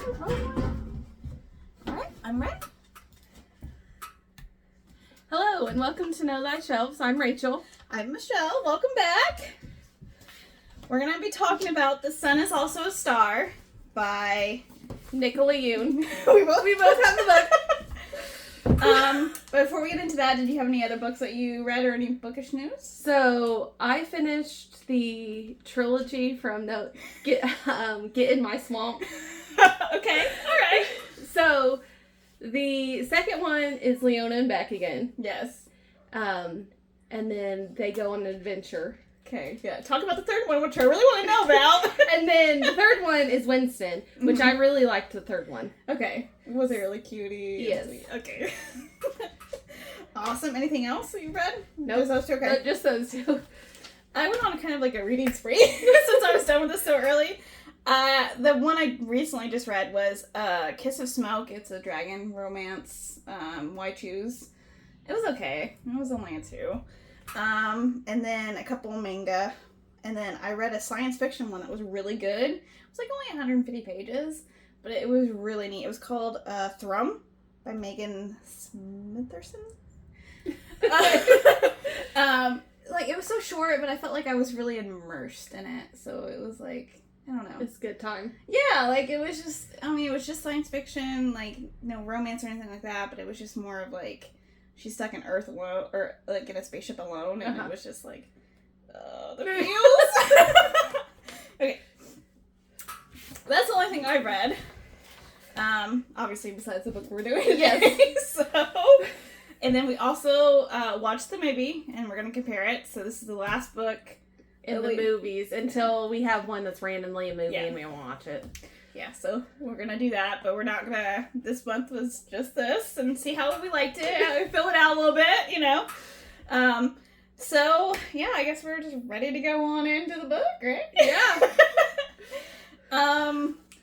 Alright, I'm ready. Hello, and welcome to Know Thy Shelves. I'm Rachel. I'm Michelle. Welcome back. We're going to be talking about The Sun is Also a Star by Nicola Yoon. we both have the book. But before we get into that, did you have any other books that you read or any bookish news? So, I finished the trilogy from Get in My Swamp. Okay, alright. So, the second one is Leona and Beck again. Yes. And then they go on an adventure. Okay, yeah. Talk about the third one, which I really want to know about. And then the third one is Winston, which I really liked the third one. Okay. Was it really cutie? Yes. Okay. Awesome. Anything else that you read? Nope. Just those two? Okay. Just those two. I went on kind of like a reading spree since I was done with this so early. The one I recently just read was Kiss of Smoke. It's a dragon romance. Why choose? It was okay. It was only a 2. And then a couple of manga. And then I read a science fiction one that was really good. It was like only 150 pages, but it was really neat. It was called Thrum by Megan Smitherson. Like, it was so short, but I felt like I was really immersed in it. So it was like, I don't know. It's a good time. Yeah, like, it was just science fiction, like, no romance or anything like that, but it was just more of, like, she's stuck in Earth alone, or, like, in a spaceship alone, and it was just, like, the feels. Okay. That's the only thing I read. Obviously, besides the book we're doing today. Yes. So, and then we also watched the movie, and we're going to compare it. So this is the last book in the movies until we have one that's randomly a movie and we won't watch it. Yeah, so we're going to do that, but we're not going to, this month was just this, and see how we liked it, how we fill it out a little bit, you know. So, yeah, I guess we're just ready to go on into the book, right? Yeah.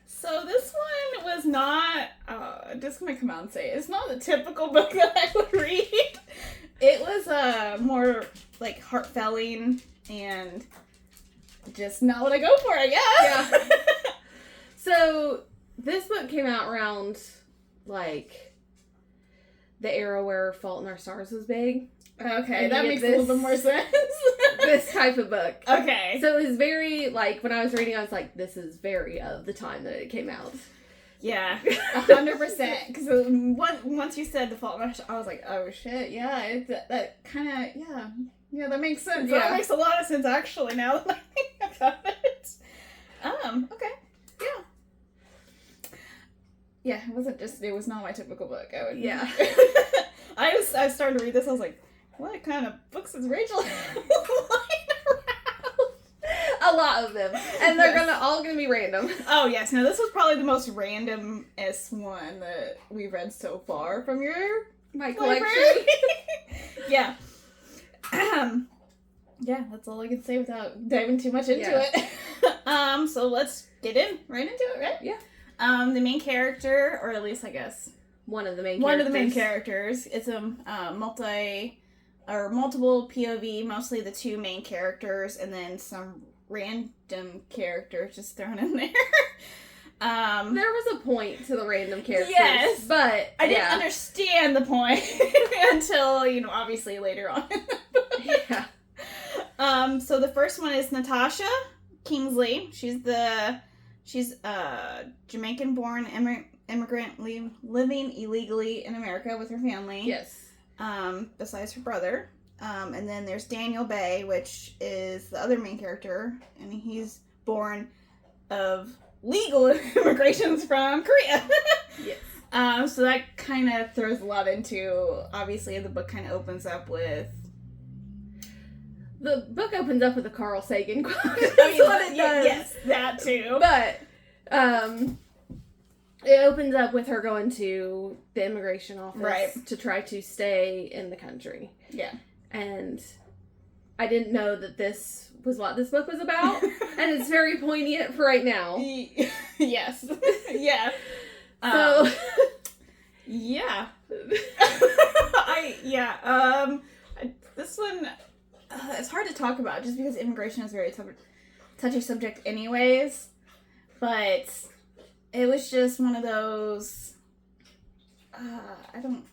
So this one was not, just gonna come out and say it, it's not the typical book that I would read. It was more like heartfelling and just not what I go for, I guess. Yeah. So this book came out around like the era where Fault in Our Stars was big. Okay, that makes a little bit more sense. This type of book. Okay. So it was very, like, when I was reading, I was like, this is very of the time that it came out. Yeah, 100%. Because once you said the Fault in Our Stars, I was like, oh shit, yeah, that kind of, yeah, that makes sense. Yeah. That makes a lot of sense, actually, now that I think about it. Okay, yeah. Yeah, it was not my typical book. Yeah. I started to read this, I was like, what kind of books is Rachel lying around? A lot of them. And they're all gonna be random. Oh, yes. No, this was probably the most randomest one that we've read so far from my collection. Yeah. Yeah, that's all I can say without diving too much into it. So let's get right into it, right? Yeah. The main character, or at least I guess one of the main characters. It's a multiple POV, mostly the 2 main characters, and then some random characters just thrown in there. There was a point to the random characters. Yes, but I didn't understand the point until, obviously later on. Yeah. So the first one is Natasha Kingsley. She's Jamaican-born immigrant living illegally in America with her family. Yes. Besides her brother. And then there's Daniel Bay, which is the other main character, and he's born of legal immigrations from Korea. Yes. So that kind of throws a lot into, obviously the book kind of opens up with... The book opens up with a Carl Sagan quote. That's what it does. Yes, that too. But, it opens up with her going to the immigration office to try to stay in the country. Yeah. And I didn't know that this was what this book was about. And it's very poignant for right now. Yes. Yeah. So. Yeah. This one, it's hard to talk about just because immigration is a very touchy subject anyways. But it was just one of those, I don't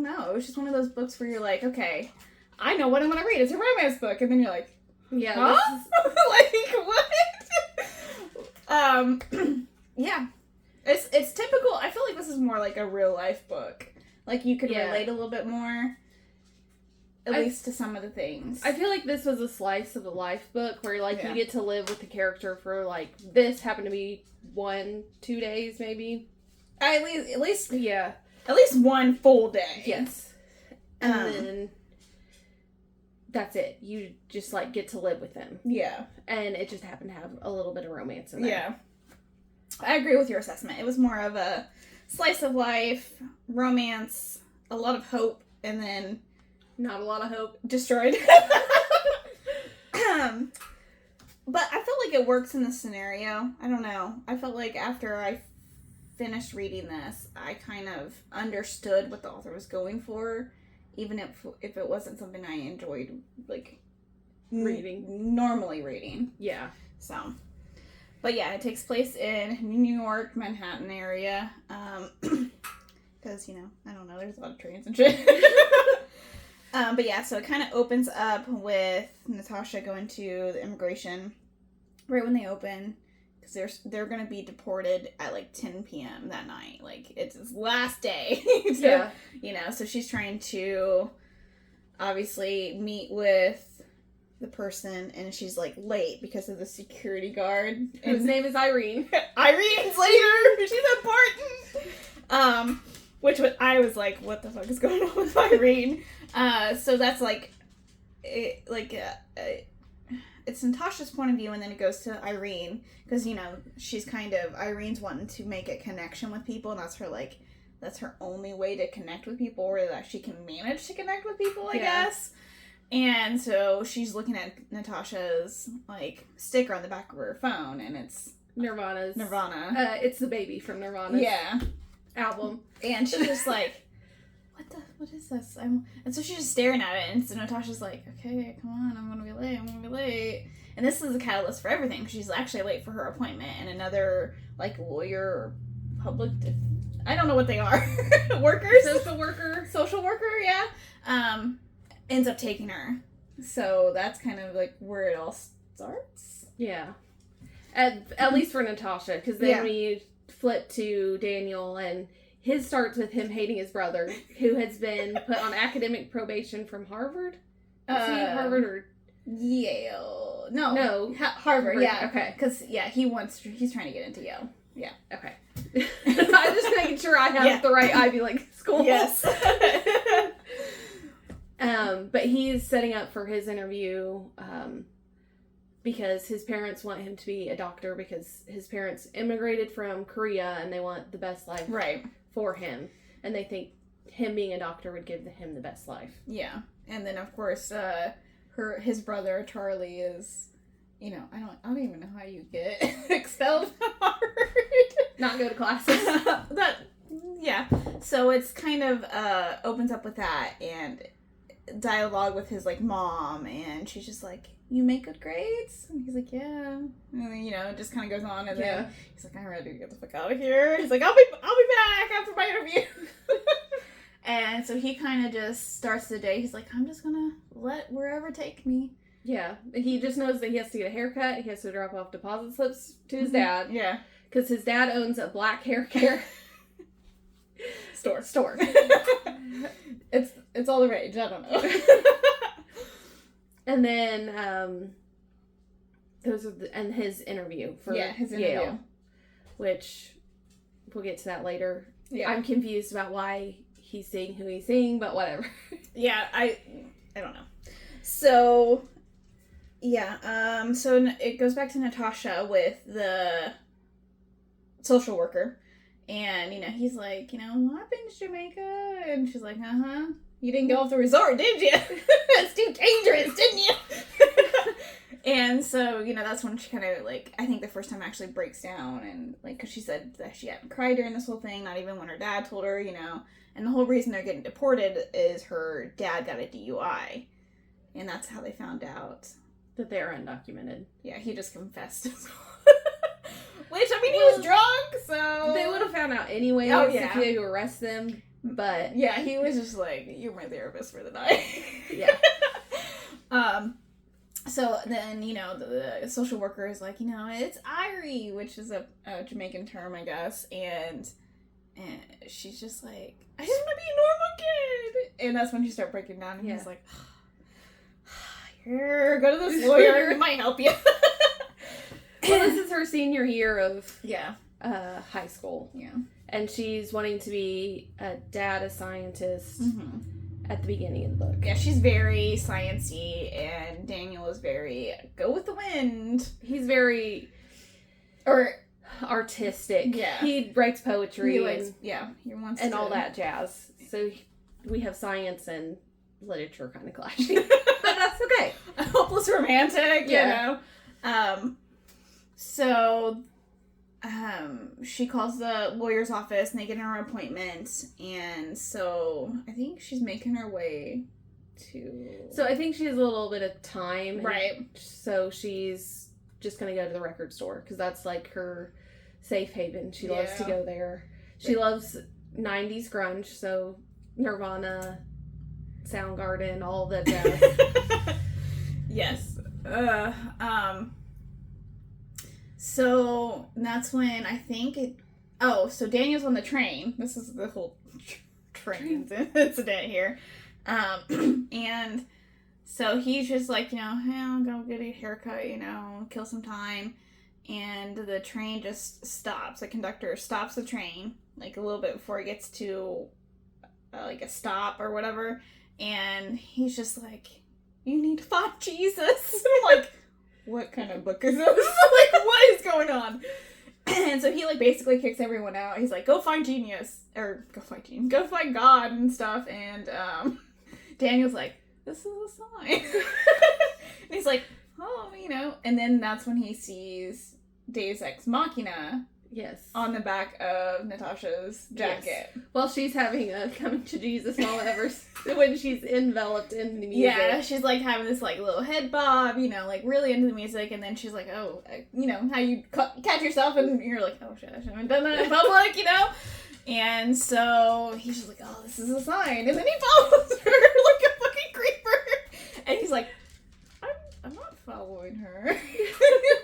know. It was just one of those books where you're like, okay, I know what I'm going to read. It's a romance book. And then you're like, Yeah. huh? Like, what? Yeah. It's typical. I feel like this is more like a real life book. Like, you could relate a little bit more. At least to some of the things. I feel like this was a slice of a life book where, like, you get to live with the character for, like, this happened to be 1-2 days, maybe. At least one full day. Yes. And then that's it. You just, like, get to live with him. Yeah. And it just happened to have a little bit of romance in there. Yeah. I agree with your assessment. It was more of a slice of life, romance, a lot of hope, and then... Not a lot of hope. Destroyed. But I felt like it works in this scenario. I don't know. I felt like after I finished reading this, I kind of understood what the author was going for, even if it wasn't something I enjoyed, like, normally reading. Yeah. So, but yeah, it takes place in New York, Manhattan area, because, you know, I don't know, there's a lot of trains and shit. But yeah, so it kind of opens up with Natasha going to the immigration right when they open, because they're going to be deported at like 10 p.m. that night. Like, it's his last day. Yeah. You know, so she's trying to obviously meet with the person, and she's like late because of the security guard. Whose name is Irene. Irene's later. She's important. I was like, what the fuck is going on with Irene? So that's like, it's Natasha's point of view, and then it goes to Irene, because, you know, she's kind of, Irene's wanting to make a connection with people, and that's her only way to connect with people, or that she can manage to connect with people, I guess. And so she's looking at Natasha's, like, sticker on the back of her phone, and it's Nirvana. It's the baby from Nirvana's album. And she's just like, what is this? And so she's just staring at it, and so Natasha's like, okay, come on, I'm gonna be late. And this is a catalyst for everything. She's actually late for her appointment, and another, like, lawyer, I don't know what they are. Workers? Social worker, yeah. Ends up taking her. So that's kind of, like, where it all starts. Yeah. At least for Natasha, because then we flip to Daniel, and his starts with him hating his brother, who has been put on academic probation from Harvard. Is he Harvard or Yale? No, Harvard. Yeah, okay. Because he's trying to get into Yale. Yeah. Okay. I'm just making sure I have the right Ivy League school. Yes. But he's setting up for his interview. Because his parents want him to be a doctor, because his parents immigrated from Korea and they want the best life for him. And they think him being a doctor would give him the best life. Yeah. And then, of course, his brother, Charlie, is, you know, I don't even know how you get expelled from Harvard. Not go to classes. So it's kind of opens up with that, and dialogue with his, like, mom, and she's just like, you make good grades? And he's like, yeah. And then, you know, it just kind of goes on, and then he's like, I'm ready to get the fuck out of here. He's like, I'll be back after my interview. And so he kind of just starts the day. He's like, I'm just gonna let wherever take me. Yeah. He just knows that he has to get a haircut. He has to drop off deposit slips to his dad. Yeah. Because his dad owns a black hair care store. It's all the rage. I don't know. And then, and his interview for Yale, which we'll get to that later. Yeah. I'm confused about why he's seeing who he's seeing, but whatever. Yeah, I don't know. So, yeah, so it goes back to Natasha with the social worker, and, you know, he's like, you know, well, I've been to Jamaica, and she's like, you didn't go off the resort, did you? It's too dangerous, didn't you? And so, you know, that's when she kind of, like, I think the first time actually breaks down, and, like, because she said that she hadn't cried during this whole thing, not even when her dad told her, you know, and the whole reason they're getting deported is her dad got a DUI, and that's how they found out. That they're undocumented. Yeah, he just confessed. Which, I mean, he was drunk, so... found out anyways if he had to arrest them, but... Yeah, he was just like, you're my therapist for the night. Yeah. So then, you know, the social worker is like, you know, it's Irie, which is a Jamaican term, I guess, and she's just like, I just want to be a normal kid. And that's when she started breaking down, and he's like, here, go to this lawyer, he might help you. Well, this is her senior year of yeah high school. Yeah. And she's wanting to be a data scientist at the beginning of the book. Yeah, she's very sciencey, and Daniel is very go with the wind. He's very artistic. Yeah. He writes poetry. He wants and to... all that jazz. So we have science and literature kind of clashing. But that's okay. A hopeless romantic, you know. So she calls the lawyer's office and they get her an appointment, and so I think she's making her way to... So I think she has a little bit of time. Right. So she's just going to go to the record store because that's like her safe haven. She loves to go there. She loves 90s grunge, so Nirvana, Soundgarden, all that jazz. Yes. So that's when I think it... Oh, so Daniel's on the train. This is the whole train incident here. And so he's just like, you know, hey, I'll go get a haircut, you know, kill some time. And the train just stops. The conductor stops the train, like, a little bit before it gets to, like, a stop or whatever. And he's just like, you need to find Jesus. I'm like... What kind of book is this? Like, what is going on? And so he, like, basically kicks everyone out. He's like, go find go find God and stuff. And Daniel's like, this is a sign. And he's like, oh, you know. And then that's when he sees Deus Ex Machina. Yes. On the back of Natasha's jacket. Yes. Well, she's having a coming to Jesus moment when she's enveloped in the music. Yeah, she's like having this like little head bob, you know, like really into the music, and then she's like, oh, you know, how you catch yourself and you're like, oh shit, I shouldn't have done that in public, you know? And so he's just like, oh, this is a sign. And then he follows her like a fucking creeper. And he's like, I'm not following her. I'm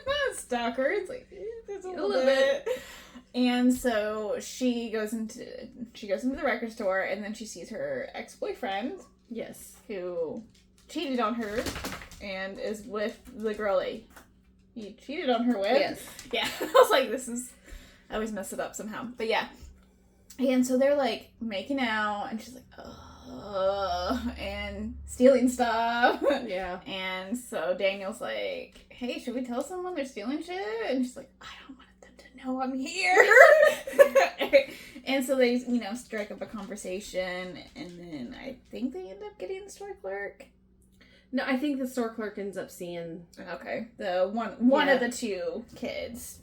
not a stalker. It's like, there's a little bit. And so she goes into the record store, and then she sees her ex-boyfriend. Yes. Who cheated on her and is with the girl that he cheated on her with. Yes. Yeah. I was like, I always mess it up somehow. But yeah. And so they're like making out, and she's like, and stealing stuff. Yeah. And so Daniel's like, hey, should we tell someone they're stealing shit? And she's like, I don't want them to know I'm here. And so they, you know, strike up a conversation, and then I think they end up getting the store clerk. No, I think the store clerk ends up seeing... Okay. The one of the two kids.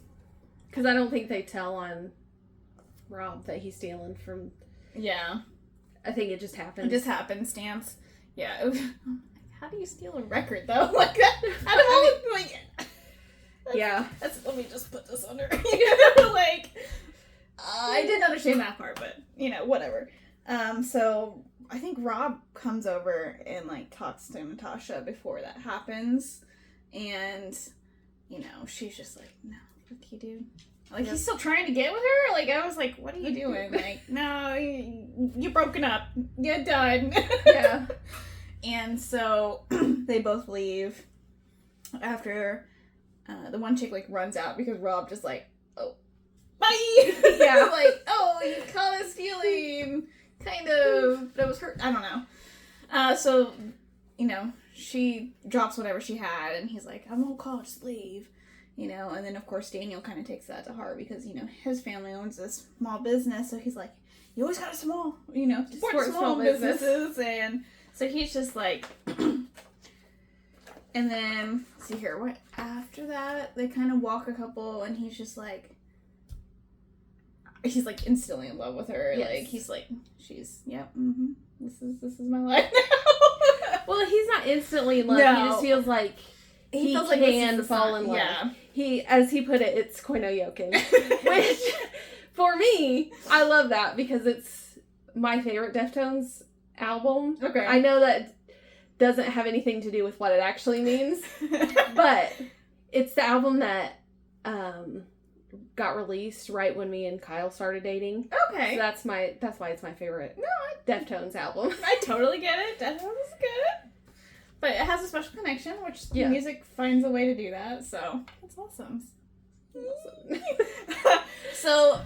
Because I don't think they tell on Rob that he's stealing from... Yeah. I think it just happens. It just happenstance. Yeah. How do you steal a record, though? Like that? Out of all like... Yeah. Let me just put this under. You know, like... I didn't understand that part, but, you know, whatever. So... I think Rob comes over and, like, talks to Natasha before that happens. And, you know, she's just like, no, fuck you, dude. Like, he's still trying to get with her? Like, I was like, what are you doing? Like, no, you're broken up. You're done. Yeah. And so, they both leave after the one chick, like, runs out because Rob just, like, oh, bye! Yeah. Like, oh, you caught us stealing. Kind of, that was her, I don't know. So, you know, she drops whatever she had, and he's like, I won't call, just leave. You know, and then, of course, Daniel kind of takes that to heart because, you know, his family owns this small business, so he's like, you always got a small, you know, support small businesses, and so he's just like, and then, see here, what, after that, they kind of walk a couple, and he's just like, he's like instantly in love with her. Yes. Like he's like, she's this is my life now. Well, he's not instantly in love. No. He just feels like he feels can fall in love. Yeah. He, as he put it, it's koinoyokin, which For me, I love that because it's my favorite Deftones album. Okay. I know that doesn't have anything to do with what it actually means, but it's the album that got released right when me and Kyle started dating. Okay. So that's why it's my favorite Deftones album. I totally get it. Deftones is good. But it has a special connection, which music finds a way to do that, so that's awesome. So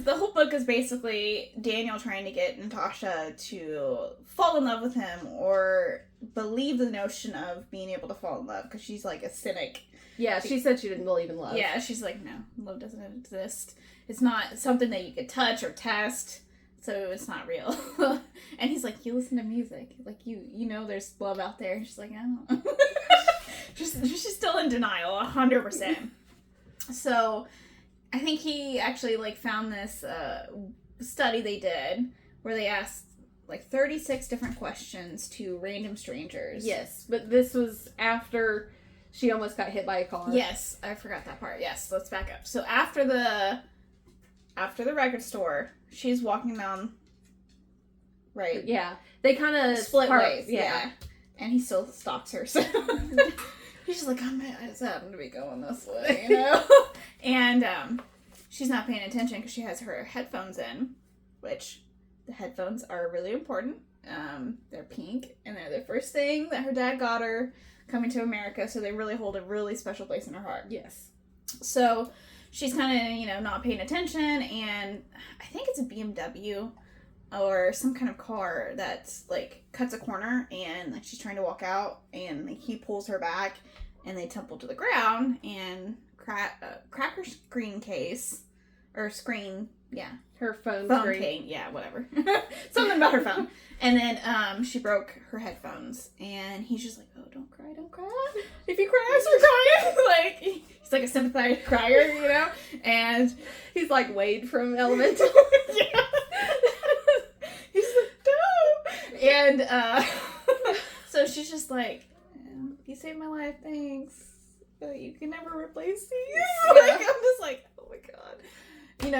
the whole book is basically Daniel trying to get Natasha to fall in love with him or believe the notion of being able to fall in love because she's like a cynic. Yeah, she said she didn't believe in love. Yeah, she's like, no, love doesn't exist. It's not something that you could touch or test, so it's not real. And he's like, you listen to music, like you know there's love out there. And she's like, I don't. she's still in denial, 100%. So, I think he actually found this study they did where they asked 36 different questions to random strangers. Yes, but this was after she almost got hit by a car. Yes, I forgot that part. Yes, let's back up. So after the record store, she's walking down. Right. Yeah, they kind of split ways. Yeah, and he still stops her. So he's just like, I just happen to be going this way, And she's not paying attention because she has her headphones in, which the headphones are really important. They're pink, and they're the first thing that her dad got her coming to America, so they really hold a really special place in her heart. Yes. So she's kind of, not paying attention, and I think it's a BMW or some kind of car that's cuts a corner, and she's trying to walk out, and he pulls her back, and they tumble to the ground, and crack her screen case or screen. Yeah. Her phone screen. Case, yeah, whatever. Something about her phone. And then she broke her headphones. And he's just like, oh, don't cry, don't cry. If you cry, I start crying. He's like a sympathetic crier, And he's like Wade from Elemental. Yeah. He's like, no. And so she's just like, you saved my life, thanks. But you can never replace these. I'm just like, oh my god.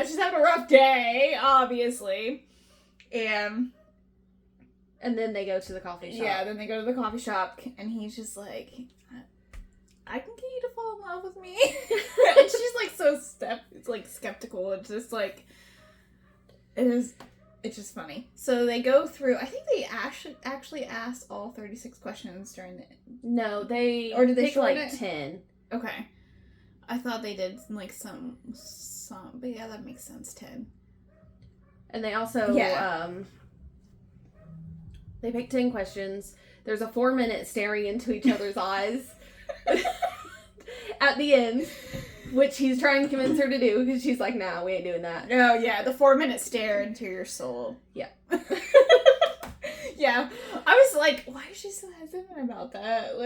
She's having a rough day, obviously. And then they go to the coffee shop. Yeah, then they go to the coffee shop, and he's just like, I can get you to fall in love with me. And she's so skeptical. It's just it's just funny. So they go through, I think they actually asked all 36 questions during the... No, they... Or did they pick 10. Okay. I thought they did some, but yeah, that makes sense, 10. And they also, they picked 10 questions. There's a 4-minute staring into each other's eyes at the end, which he's trying to convince her to do, because she's like, nah, we ain't doing that. Oh, yeah, the 4-minute stare into your soul. Yeah. Yeah. I was like, why is she so hesitant about that?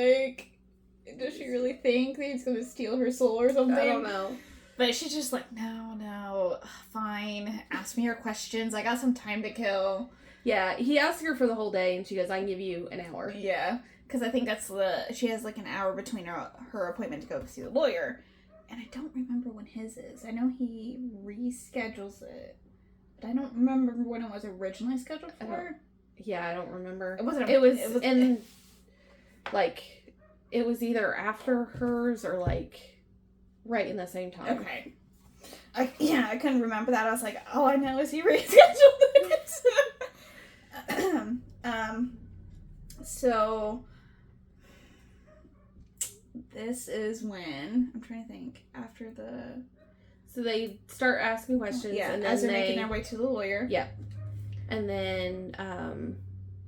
Does she really think that he's going to steal her soul or something? I don't know. But she's just like, no, fine. Ask me your questions. I got some time to kill. Yeah, he asked her for the whole day, and she goes, I can give you an hour. Yeah, because I think she has an hour between her appointment to go see the lawyer. And I don't remember when his is. I know he reschedules it. But I don't remember when it was originally scheduled for. Yeah, I don't remember. It wasn't. It was in, it was either after hers or, right in the same time. Okay. I couldn't remember that. I was like, all I know is he rescheduled it. So this is when, I'm trying to think, after the... So they start asking questions. Yeah, and then as they're making their way to the lawyer. Yeah. And then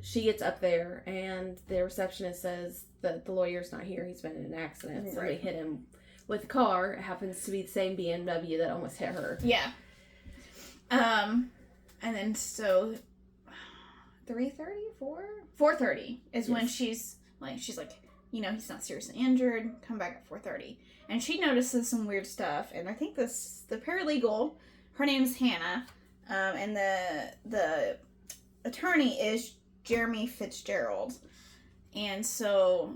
she gets up there, and the receptionist says that the lawyer's not here. He's been in an accident. Right. Somebody hit him with a car. It happens to be the same BMW that almost hit her. Yeah. And then so 3:30, 4:30 is when she's like, he's not seriously injured. Come back at 4:30. And she notices some weird stuff. And I think the paralegal, her name's Hannah, and the attorney is Jeremy Fitzgerald. And so,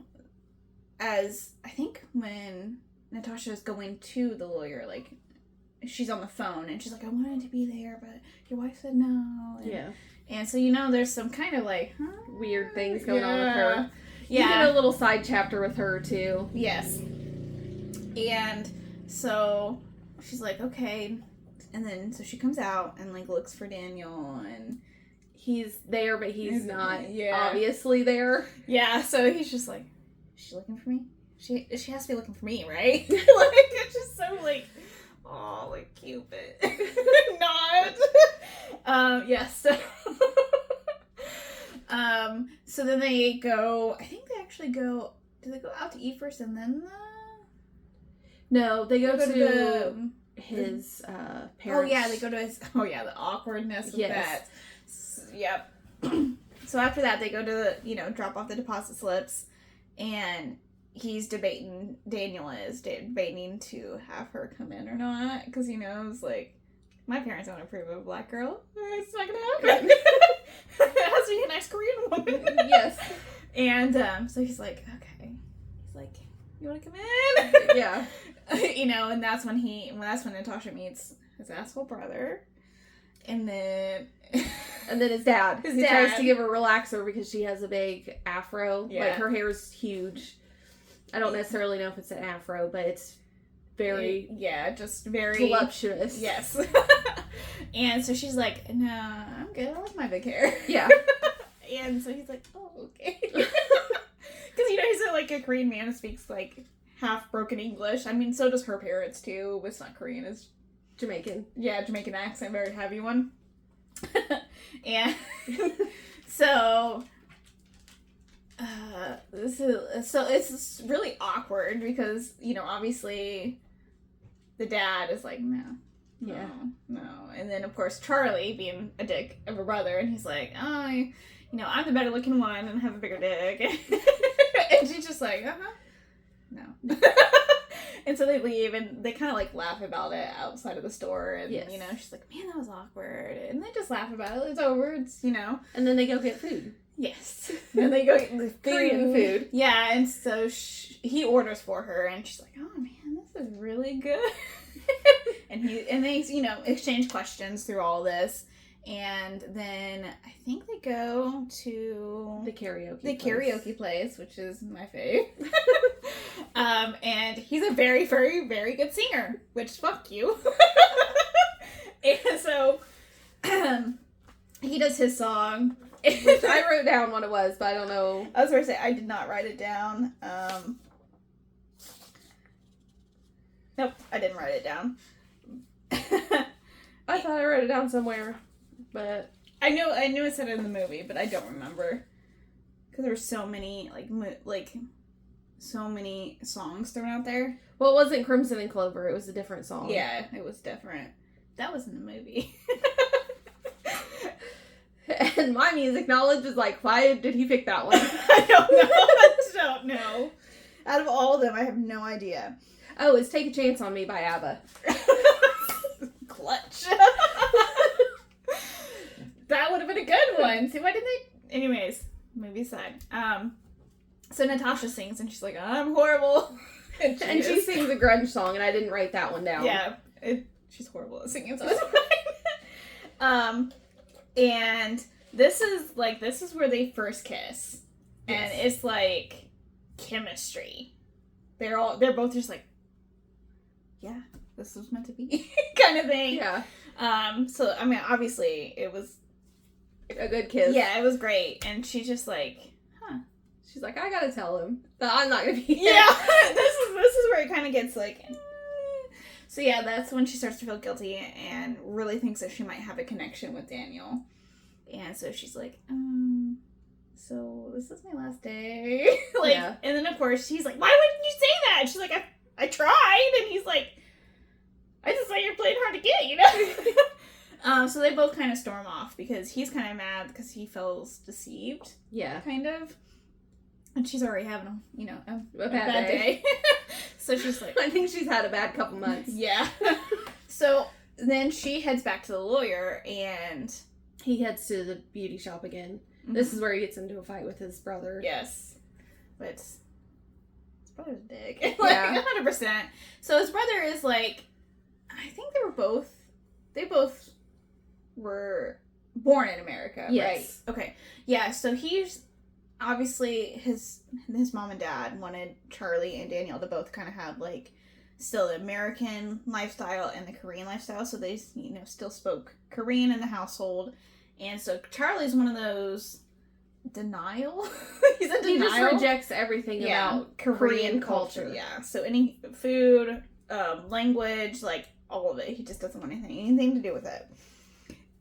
as I think when Natasha is going to the lawyer, she's on the phone, and she's like, I wanted to be there, but your wife said no. And, yeah. And so, there's some kind of like, weird things going on with her. Yeah. You get a little side chapter with her, too. Yes. And so she's like, okay. And then, so she comes out and, like, looks for Daniel, and he's there, but he's not yeah. obviously there. Yeah, so he's just like, is she looking for me? She has to be looking for me, right? Like, it's just so, like, oh, like, Cupid. Not. Yes. So then they go, I think they actually go, do they go out to eat first and then No, they go to the, his parents. Oh, yeah, they go to his, the awkwardness of that. Yep. So after that, they go to drop off the deposit slips, and Daniel is debating to have her come in or not, because he knows, like, my parents don't approve of a black girl. It's not gonna happen. It has to be a nice Korean woman. Yes. And so he's like, okay. He's like, you want to come in? Yeah. And that's when Natasha meets his asshole brother, and then his dad. His he dad tries to give her a relaxer because she has a big afro. Yeah. Like, her hair's huge. I don't necessarily know if it's an afro, but it's very... Yeah, just very... voluptuous. Yes. And so she's like, no, I'm good. I like my big hair. Yeah. And so he's like, oh, okay. Because, he's like a Korean man who speaks, like, half broken English. I mean, so does her parents, too. It's not Korean. It's Jamaican. Yeah, Jamaican accent. Very heavy one. And so... it's really awkward because, obviously the dad is like, no. And then, of course, Charlie being a dick of a brother, and he's like, oh, I'm the better looking one and have a bigger dick. And she's just like, no. And so they leave, and they kind of, like, laugh about it outside of the store, and, yes. She's like, man, that was awkward, and they just laugh about it. It's over. It's, And then they go get food. Yes. And they go get the Korean food. Yeah, and so he orders for her, and she's like, oh, man, this is really good. and they, exchange questions through all this. And then I think they go to the karaoke place, which is my fave. And he's a very, very, very good singer, which fuck you. And so he does his song. Which I wrote down what it was, but I don't know. I was going to say, I did not write it down. Nope, I didn't write it down. I thought I wrote it down somewhere, but... I knew it said it in the movie, but I don't remember. Because there were so many, so many songs thrown out there. Well, it wasn't Crimson and Clover, it was a different song. Yeah, it was different. That was in the movie. And my music knowledge is like, why did he pick that one? I don't know. Out of all of them, I have no idea. Oh, it's Take a Chance on Me by ABBA. Clutch. That would have been a good one. See, why did they... Anyways, movie side. So Natasha sings, and she's like, I'm horrible. And she sings a grunge song, and I didn't write that one down. Yeah. She's horrible at singing, so it's fine. And this is where they first kiss. And it's like chemistry. They're both just like, yeah, this was meant to be kind of thing. Yeah. So I mean, obviously it was a good kiss. Yeah, it was great. And she's just like, huh. She's like, I gotta tell him that I'm not gonna be here. Yeah. This is where it kind of gets like, So yeah, that's when she starts to feel guilty and really thinks that she might have a connection with Daniel. And so she's like, so this is my last day. And then of course he's like, why wouldn't you say that? And she's like, I tried. And he's like, I just thought you're playing hard to get, So they both kind of storm off because he's kind of mad because he feels deceived. Yeah. Kind of. And she's already having, a bad day. So she's like... I think she's had a bad couple months. Yeah. So then she heads back to the lawyer, and... He heads to the beauty shop again. Mm-hmm. This is where he gets into a fight with his brother. Yes. But his brother's a dick. 100%. So his brother is like... I think they both were born in America, yes. right? Okay. Yeah, so he's, obviously, his mom and dad wanted Charlie and Daniel to both kind of have, like, still the American lifestyle and the Korean lifestyle, so they, still spoke Korean in the household, and so Charlie's one of those denial. He's in denial. He just rejects everything about Korean culture. Yeah, so any food, language, like, all of it. He just doesn't want anything to do with it.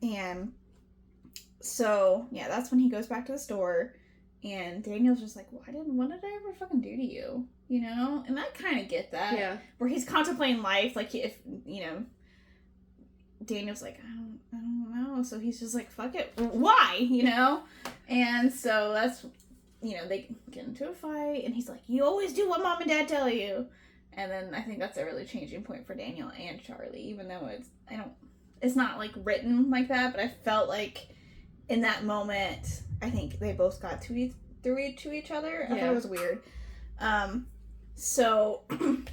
And so, yeah, that's when he goes back to the store, and Daniel's just like, what did I ever fucking do to you? And I kind of get that. Yeah. Where he's contemplating life, like, if, Daniel's like, I don't know. So he's just like, fuck it. Why? And so that's, they get into a fight, and he's like, you always do what mom and dad tell you. And then I think that's a really changing point for Daniel and Charlie, even though it's not, like, written like that, but I felt like in that moment, I think they both got through to each other. I thought it was weird. So... and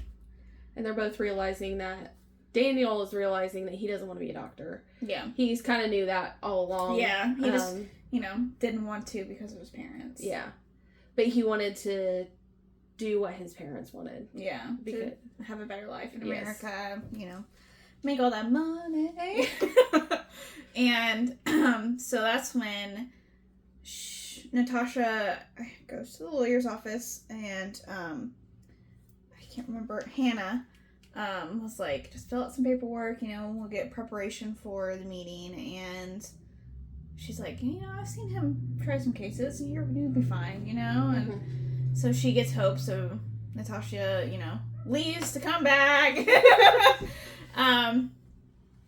they're both realizing that Daniel is realizing that he doesn't want to be a doctor. Yeah. He's kind of knew that all along. Yeah. He just, didn't want to because of his parents. Yeah. But he wanted to do what his parents wanted. Yeah. Because, to have a better life in America, make all that money. And so that's when Natasha goes to the lawyer's office, and I can't remember, Hannah was like, just fill out some paperwork, we'll get preparation for the meeting. And she's like, I've seen him try some cases, you'll be fine, and so she gets hope. So Natasha, leaves to come back.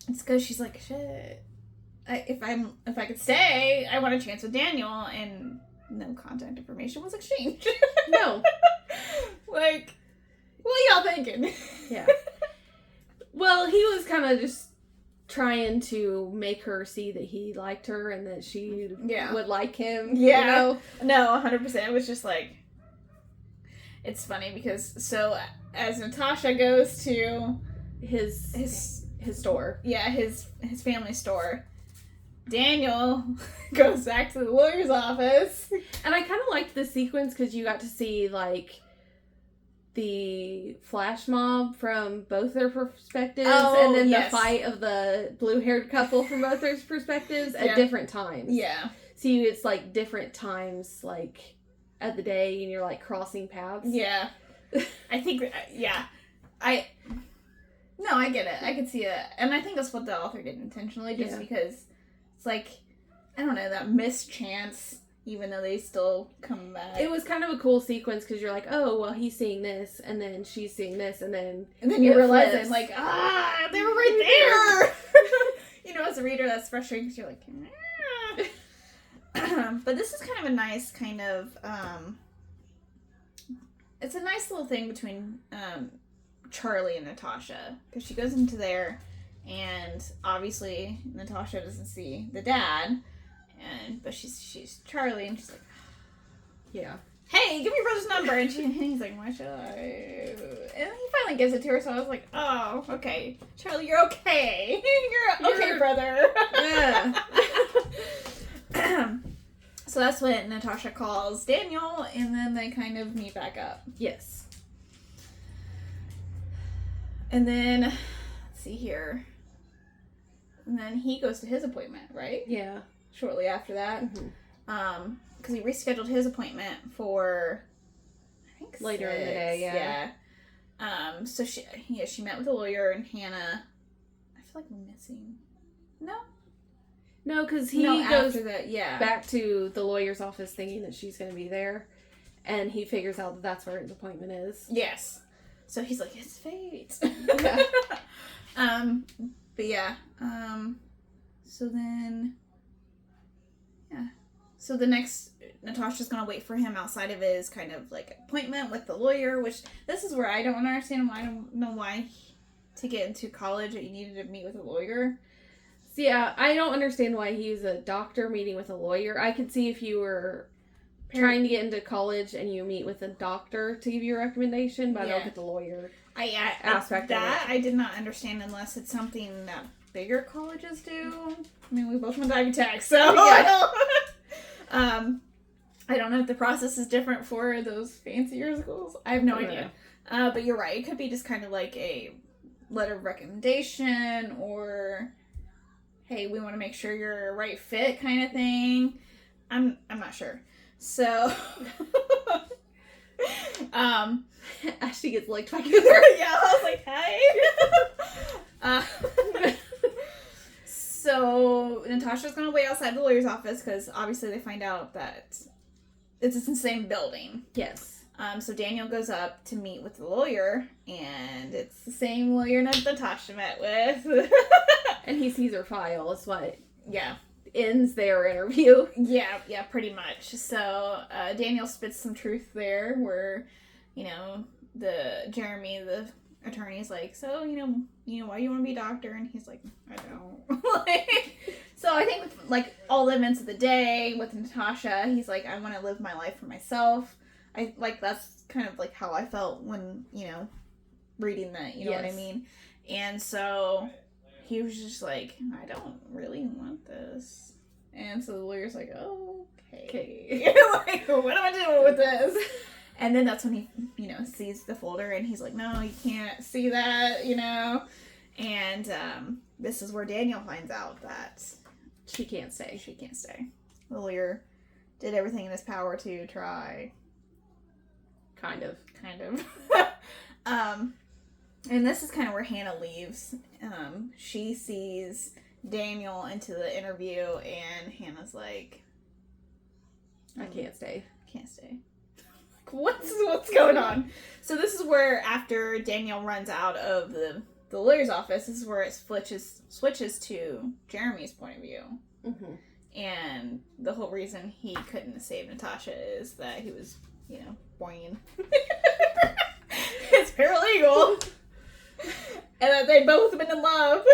It's because she's like, shit, if I could stay, I want a chance with Daniel. And no contact information was exchanged. No. Like, what y'all thinking? Yeah. Well, he was kind of just trying to make her see that he liked her and that she would like him. Yeah. No, 100%. It was just like, it's funny because, so as Natasha goes to his store. Yeah, his family store. Daniel goes back to the lawyer's office. And I kind of liked the sequence because you got to see, like, the flash mob from both their perspectives, and then the fight of the blue-haired couple from both their perspectives at different times. Yeah. So it's, like, different times, like, at the day, and you're, like, crossing paths. Yeah. I think, No, I get it. I could see it. And I think that's what the author did intentionally, just because it's like, I don't know, that missed chance, even though they still come back. It was kind of a cool sequence, because you're like, oh, well, he's seeing this, and then she's seeing this, and then you realize it, like, they were right there! As a reader, that's frustrating, because you're like, but this is kind of a nice kind of, it's a nice little thing between, Charlie and Natasha, because she goes into there, and obviously Natasha doesn't see the dad, but she's Charlie, and she's like, hey, give me your brother's number. And he's like, why should I? And he finally gives it to her, so I was like, oh, okay, Charlie, you're okay. You're okay, brother. Yeah. So that's when Natasha calls Daniel, and then they kind of meet back up. Yes. And then, let's see here. And then he goes to his appointment, right? Yeah. Shortly after that. Mm-hmm. Because he rescheduled his appointment for, I think, later in the day, yeah. So she met with a lawyer, and Hannah, I feel like we're missing. No, because he goes back to the lawyer's office thinking that she's going to be there, and he figures out that that's where his appointment is. Yes. So he's like, it's fate. Yeah. But yeah. So then, So the next, Natasha's gonna wait for him outside of his kind of like appointment with the lawyer, which this is where I don't understand why. I don't know why to get into college that you needed to meet with a lawyer. So yeah, I don't understand why he's a doctor meeting with a lawyer. I could see if you were trying to get into college and you meet with a doctor to give you a recommendation, but I don't get the lawyer. aspect of it. I did not understand unless it's something that bigger colleges do. I mean, we both went to Ivy Tech, so yeah. I don't know if the process is different for those fancier schools. I have no idea. But you're right. It could be just kind of like a letter of recommendation or, hey, we want to make sure you're a right fit kind of thing. I'm not sure. So, Ashley gets licked by yeah, I was like, hey. So Natasha's gonna wait outside the lawyer's office because obviously they find out that it's in the same building. Yes. So Daniel goes up to meet with the lawyer, and it's the same lawyer that Natasha met with. And he sees her file. Is what yeah ends their interview. Yeah, pretty much. So Daniel spits some truth there, where Jeremy, the attorney, is like, so why you want to be a doctor? And he's like, I don't. So I think with all the events of the day with Natasha, he's like, I want to live my life for myself. That's kind of how I felt when, reading that, you know what I mean? And so he was just like, I don't really want this. And so the lawyer's like, oh, okay. What am I doing with this? And then that's when he, sees the folder and he's like, no, you can't see that, And this is where Daniel finds out that she can't stay. The lawyer did everything in his power to try. Kind of. And this is kind of where Hannah leaves. She sees Daniel into the interview, and Hannah's like, I can't stay. What's going on? So this is where, after Daniel runs out of the lawyer's office, this is where it switches to Jeremy's point of view. Mm-hmm. And the whole reason he couldn't save Natasha is that he was, boing. It's paralegal. And that they've both been in love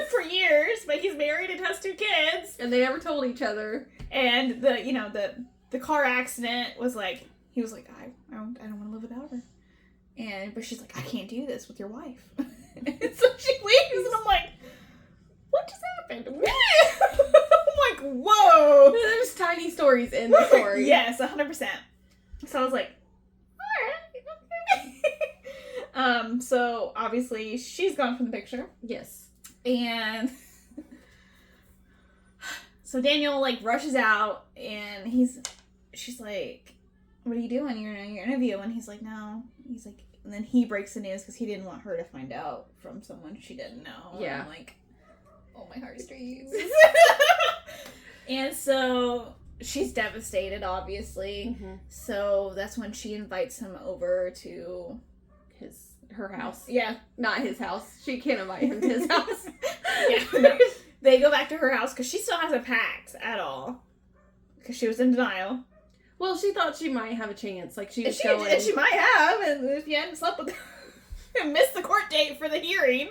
for years, but he's married and has 2 kids. And they never told each other. And the car accident was like, he was like, I don't want to live without her. But she's like, I can't do this with your wife. And so she leaves, and I'm like, what just happened? I'm like, whoa. There's tiny stories in the story. Yes, 100%. So I was like, alright, okay. So obviously she's gone from the picture. Yes. And so Daniel rushes out, and she's like, what are you doing? You're in your interview. And he's like, no. He's like, and then he breaks the news because he didn't want her to find out from someone she didn't know. Yeah. And I'm like, oh, my heartstrings. And so she's devastated, obviously. Mm-hmm. So that's when she invites him over to her house. Yeah. Not his house. She can't invite him to his house. Yeah. No. They go back to her house because she still hasn't packed at all. Because she was in denial. Well, she thought she might have a chance. She was and she might have, and if you hadn't slept with her and missed the court date for the hearing.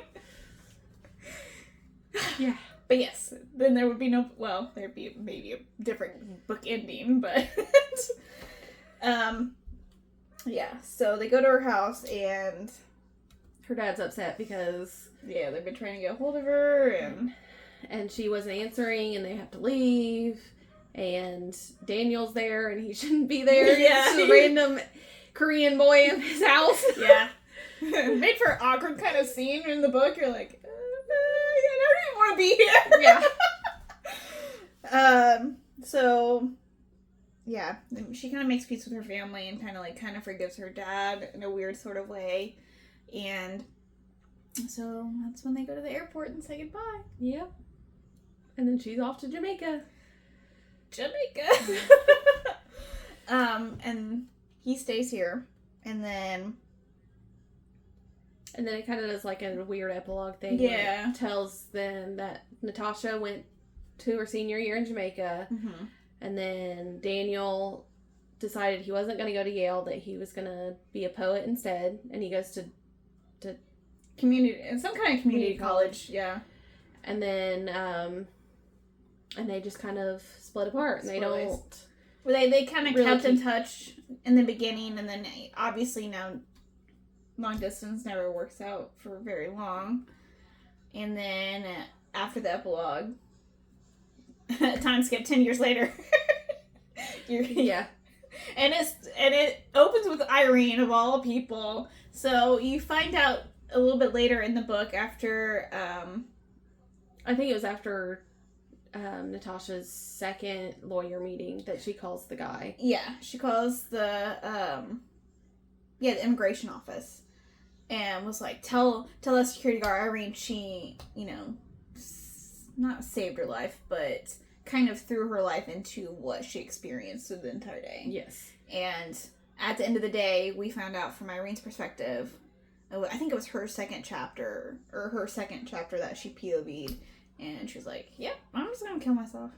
Yeah. But yes, then there would be there'd be maybe a different book ending, but yeah. So they go to her house, and her dad's upset because they've been trying to get a hold of her, and she wasn't answering, and they have to leave. And Daniel's there, and he shouldn't be there. Yeah. It's just a random Korean boy in his house. Yeah. Made for an awkward kind of scene in the book. You're like, I don't even want to be here. Yeah. So, yeah. She kind of makes peace with her family and kind of forgives her dad in a weird sort of way. And so that's when they go to the airport and say goodbye. Yep. And then she's off to Jamaica. And he stays here, and then it kind of does a weird epilogue thing. Yeah. It tells them that Natasha went to her senior year in Jamaica, mm-hmm. and then Daniel decided he wasn't going to go to Yale, that he was going to be a poet instead, and he goes to some kind of community college. Yeah. And then and they just kind of split apart, and they don't... Well, they kind of really kept in touch in the beginning, and then obviously now long distance never works out for very long. And then after the epilogue, time skip 10 years later. Yeah. And it opens with Irene, of all people. So you find out a little bit later in the book after... I think it was after Natasha's second lawyer meeting that she calls the guy. Yeah, she calls the immigration office. And was like, tell that security guard, Irene, she, not saved her life, but kind of threw her life into what she experienced through the entire day. Yes. And at the end of the day, we found out from Irene's perspective, I think it was her second chapter that she POV'd, and she was like, yep, I'm just gonna kill myself.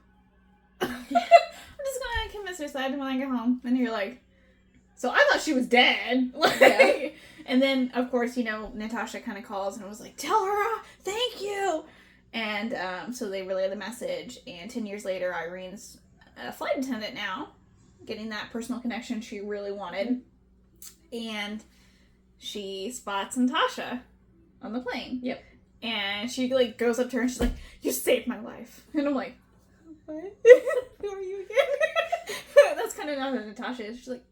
I'm just gonna commit suicide when I get home. And you're like, so I thought she was dead. Yeah. And then, of course, Natasha kind of calls and was like, tell her, thank you. And so they relay the message, and 10 years later, Irene's a flight attendant now, getting that personal connection she really wanted. And she spots Natasha on the plane. Yep. And she, goes up to her and she's like, you saved my life. And I'm like, what? Who are you again? That's kind of not who Natasha is. She's like,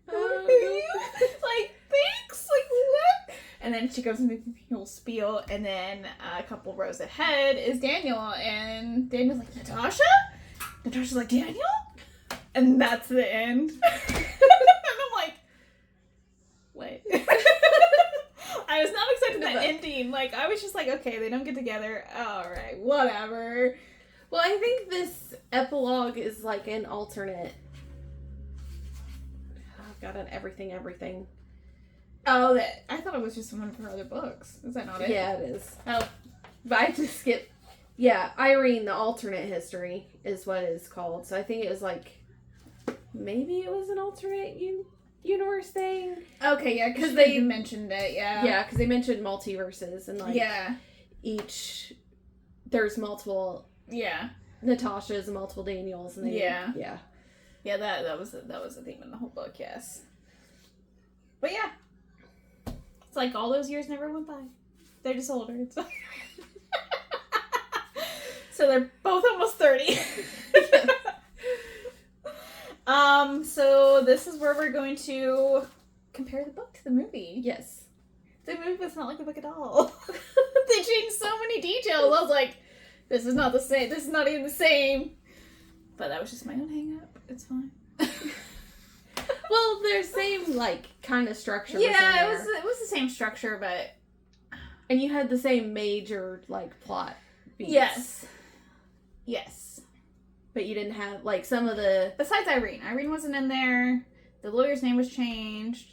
who are you? Thanks. What? And then she goes into the whole spiel, and then a couple rows ahead is Daniel, and Daniel's like, Natasha? Natasha's like, Daniel? And that's the end. And I'm like, what? I was not expecting that ending. I was just like, okay, they don't get together. Alright, whatever. Well, I think this epilogue is an alternate. I've got an everything. Oh, I thought it was just one of her other books. Is that not it? Yeah, it is. Oh. But I just skipped. Yeah, Irene, the alternate history is what it's called. So I think it was maybe it was an alternate universe thing. Okay, yeah, because they mentioned it, yeah. Yeah, because they mentioned multiverses and yeah. There's multiple. Yeah. Natasha's and multiple Daniels, and yeah. Yeah, that was the theme in the whole book, yes. But yeah. It's all those years never went by. They're just older. So they're both almost 30. So this is where we're going to compare the book to the movie. Yes. The movie was not like the book at all. They changed so many details. I was like, this is not the same. This is not even the same. But that was just my own hang-up. It's fine. Well, their same kind of structure. Yeah, it was the same structure, but and you had the same major plot beats. Yes. But you didn't have some of the. Besides Irene, wasn't in there. The lawyer's name was changed.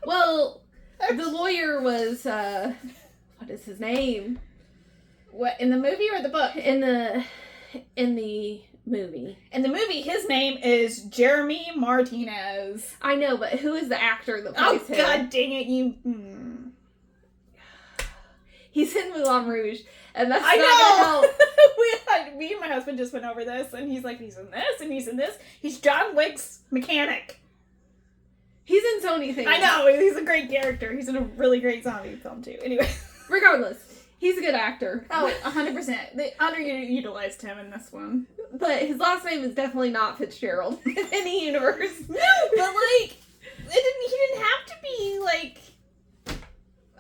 Well, the lawyer was what is his name? What, in the movie or the book? In the movie. In the movie, his name is Jeremy Martinez. I know, but who is the actor that plays him? Oh, god dang it, you... He's in Moulin Rouge, and that's I not know! Me and my husband just went over this, and he's like, he's in this, and he's in this. He's John Wick's mechanic. He's in so many things. I know, he's a great character. He's in a really great zombie film, too. Anyway. Regardless, he's a good actor. Oh, 100%. They underutilized him in this one. But his last name is definitely not Fitzgerald in any universe. No, but he didn't have to be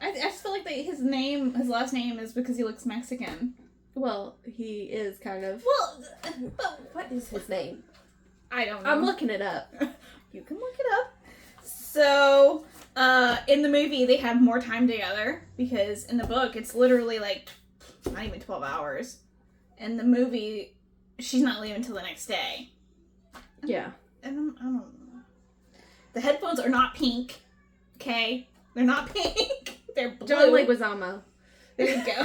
I just feel like his last name is because he looks Mexican. Well, he is kind of. Well, but what is his name? I don't know. I'm looking it up. You can look it up. So, in the movie, they have more time together because in the book, it's literally not even 12 hours. In the movie, she's not leaving until the next day. Yeah. And I don't know. The headphones are not pink. Okay? They're not pink. They're blue. John Leguizamo. There you go.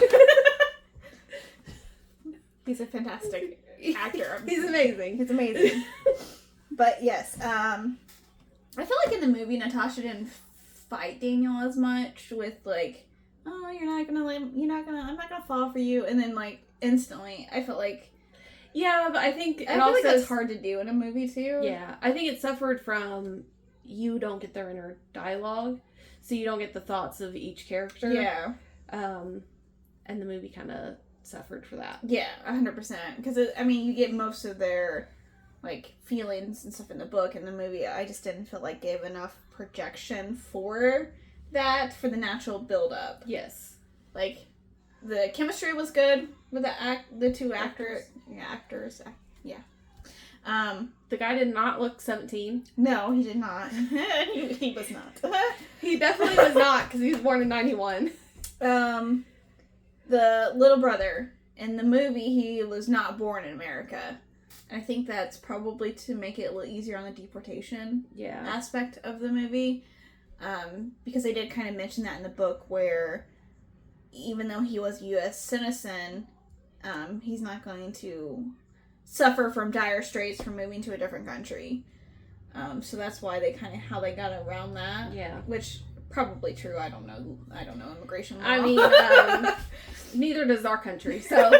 He's a fantastic actor. He's amazing. He's amazing. But yes, I feel like in the movie, Natasha didn't fight Daniel as much with oh, I'm not gonna fall for you, and then instantly, I felt like. Yeah, but I think I feel like that's hard to do in a movie too. Yeah, I think it suffered from you don't get their inner dialogue. so you don't get the thoughts of each character. Yeah. And the movie kind of suffered for that. Yeah, 100%. Because, you get most of their, like, feelings and stuff in the book. And the movie, I just didn't feel like gave enough projection for that, for the natural build-up. Yes. Like, the chemistry was good with the two actors. Yeah. The guy did not look 17. No, he did not. he was not. He definitely was not, because he was born in 91. The little brother, in the movie, he was not born in America. I think that's probably to make it a little easier on the deportation aspect of the movie. Because they did kind of mention that in the book, where even though he was a U.S. citizen, he's not going to suffer from dire straits from moving to a different country. So that's why how they got around that. Yeah. Which, probably true. I don't know immigration law. I mean, neither does our country, so.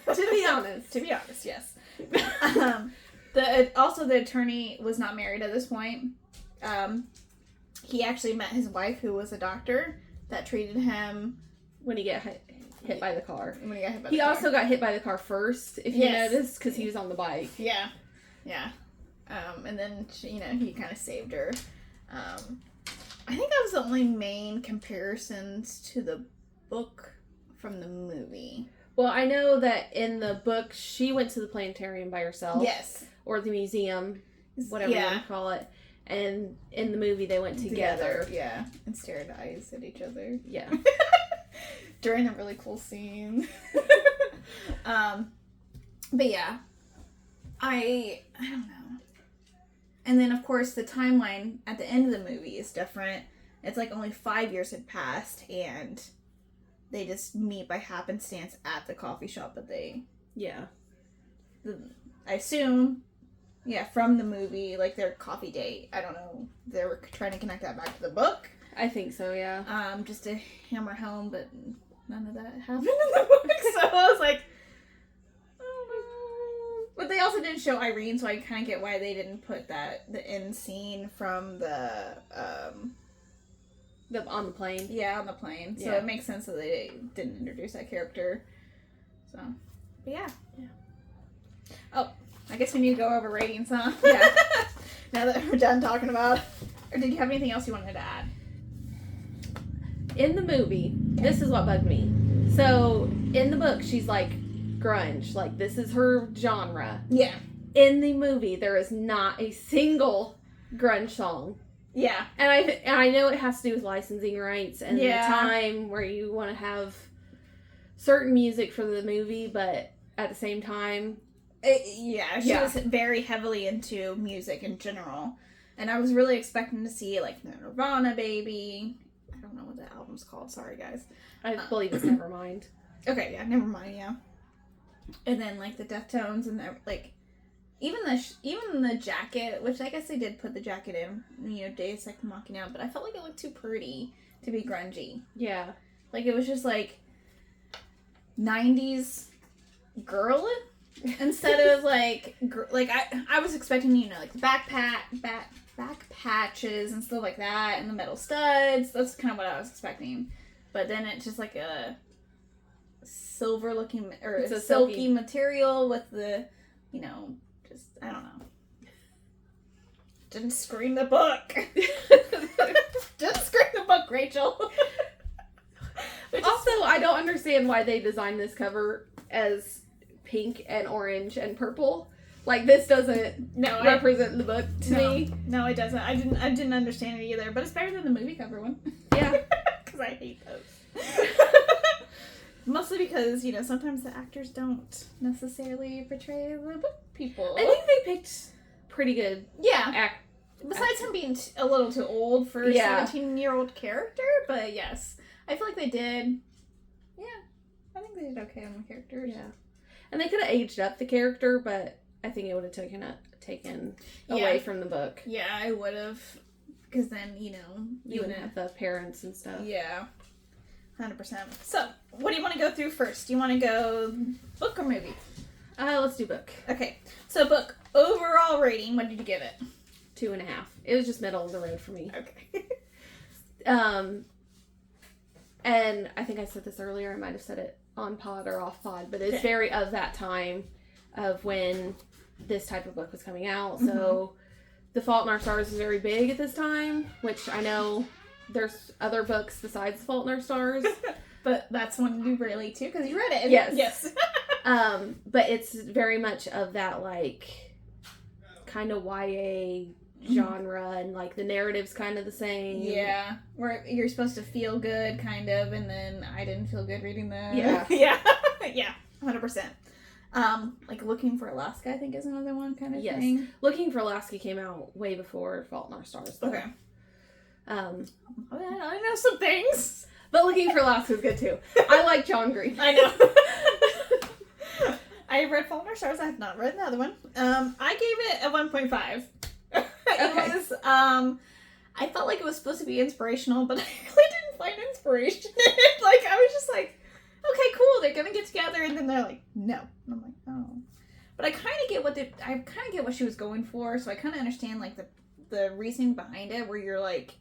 To be honest, yes. The attorney was not married at this point. He actually met his wife, who was a doctor, that treated him when he got hit by the car. He also got hit by the car first, if you noticed, because he was on the bike. Yeah. And then he kind of saved her. I think that was the only main comparisons to the book from the movie. Well, I know that in the book, she went to the planetarium by herself. Yes. Or the museum, whatever you want to call it. And in the movie, they went together. Yeah. And stared eyes at each other. Yeah. During a really cool scene. But yeah. I don't know. And then, of course, the timeline at the end of the movie is different. It's like only 5 years had passed, and they just meet by happenstance at the coffee shop that they... Yeah. I assume, from the movie, like their coffee date. I don't know. They were trying to connect that back to the book. I think so, yeah. Just to hammer home, but none of that happened in the book. So I was like... But they also didn't show Irene, so I kind of get why they didn't put the end scene from the on the plane. Yeah, on the plane. So it makes sense that they didn't introduce that character. So, but yeah. Oh, I guess we need to go over ratings, huh? Yeah. Now that we're done talking about, or did you have anything else you wanted to add? In the movie, this is what bugged me. So in the book, she's like grunge, like this is her genre. Yeah. In the movie, there is not a single grunge song. Yeah. And I know it has to do with licensing rights and the time where you want to have certain music for the movie, but at the same time... she was very heavily into music in general. And I was really expecting to see, like, Nirvana, Baby. I don't know what the album's called. Sorry, guys. I believe it's Nevermind. Okay, yeah, Nevermind, yeah. And then, like, the Deftones and, like... Even the jacket, which I guess they did put the jacket in, Deus Ex Machina, but I felt like it looked too pretty to be grungy. Yeah. Like, it was just, like, 90s girl instead of, like, I was expecting, like, the back patches and stuff like that, and the metal studs. That's kind of what I was expecting. But then it's just, like, a silver-looking, or it's a silky material with the, I don't know. Didn't scream the book. Didn't scream the book, Rachel. Also, I don't understand why they designed this cover as pink and orange and purple. Like, this doesn't represent the book to me. No, it doesn't. I didn't understand it either, but it's better than the movie cover one. Yeah. Because I hate those. Mostly because, sometimes the actors don't necessarily portray the book people. I think they picked pretty good Besides him being a little too old for a 17-year-old character, but yes. I feel like they did. Yeah. I think they did okay on the characters. Yeah. And they could have aged up the character, but I think it would have taken away from the book. Yeah, I would have. Because then, you wouldn't have the parents and stuff. Yeah. 100%. So, what do you want to go through first? Do you want to go book or movie? Let's do book. Okay. So, book. Overall rating, what did you give it? 2.5. It was just middle of the road for me. Okay. And I think I said this earlier, I might have said it on pod or off pod, but it's very of that time of when this type of book was coming out. So The Fault in Our Stars is very big at this time, which I know there's other books besides The Fault in Our Stars. But that's one you relate to because you read it. Yes. Yes. But it's very much of that, like, kind of YA genre, and, like, the narrative's kind of the same. Yeah. Where you're supposed to feel good, kind of, and then I didn't feel good reading that. Yeah. Yeah. Yeah. 100%. Like, Looking for Alaska, I think, is another one kind of thing. Looking for Alaska came out way before Fault in Our Stars, though. Okay. I know some things. But Looking for Alaska is good, too. I like John Green. I know. I read Fault in Our Stars. I have not read the other one. I gave it a 1.5. It was, I felt like it was supposed to be inspirational, but I really didn't find inspiration in it. Like, I was just like, okay, cool, they're gonna get together, and then they're like, no. And I'm like, oh. But I kind of get what she was going for, so I kind of understand, like, the reasoning behind it, where you're like,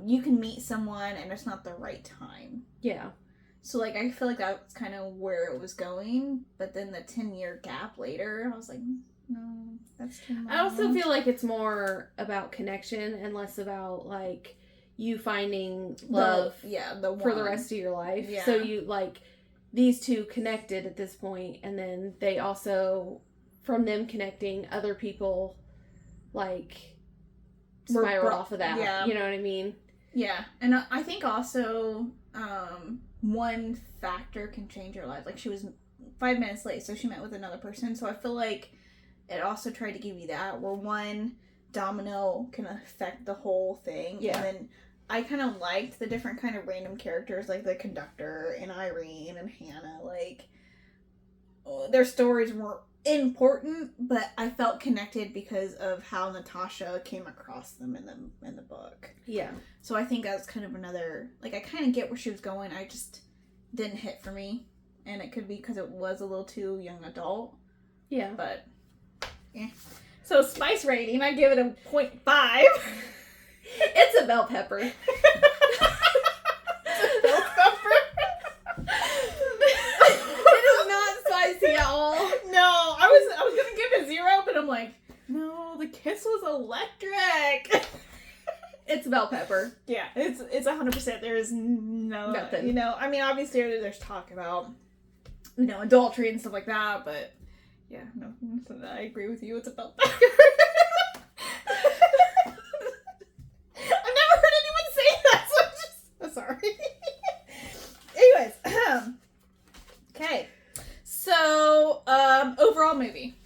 you can meet someone, and it's not the right time. Yeah. So, like, I feel like that's kind of where it was going, but then the 10-year gap later, I was like, no, that's too much. I also feel like it's more about connection and less about, like, you finding love for the rest of your life. Yeah. So you, like, these two connected at this point, and then they also, from them connecting, other people, like, spiraled off of that. Yeah. You know what I mean? Yeah. And I think also, one factor can change your life. Like, she was 5 minutes late, so she met with another person. So I feel like it also tried to give you that, where one domino can affect the whole thing. Yeah. And then I kind of liked the different kind of random characters, like the conductor and Irene and Hannah. Like, their stories were important, but I felt connected because of how Natasha came across them in the book. Yeah. So I think that's kind of another, like, I kind of get where she was going. I just didn't hit for me, and it could be because it was a little too young adult. Yeah. But yeah. So spice rating, I give it a 0.5. It's a bell pepper. It's a bell pepper. It is not spicy at all. No, I was gonna give it 0, but I'm like, no, the kiss was electric. It's bell pepper. Yeah, it's 100%. There is nothing. You know, I mean, obviously there's talk about, you know, adultery and stuff like that, but yeah, no, I agree with you. It's a bell pepper. I've never heard anyone say that, so I'm sorry. Anyways, okay. So, overall movie.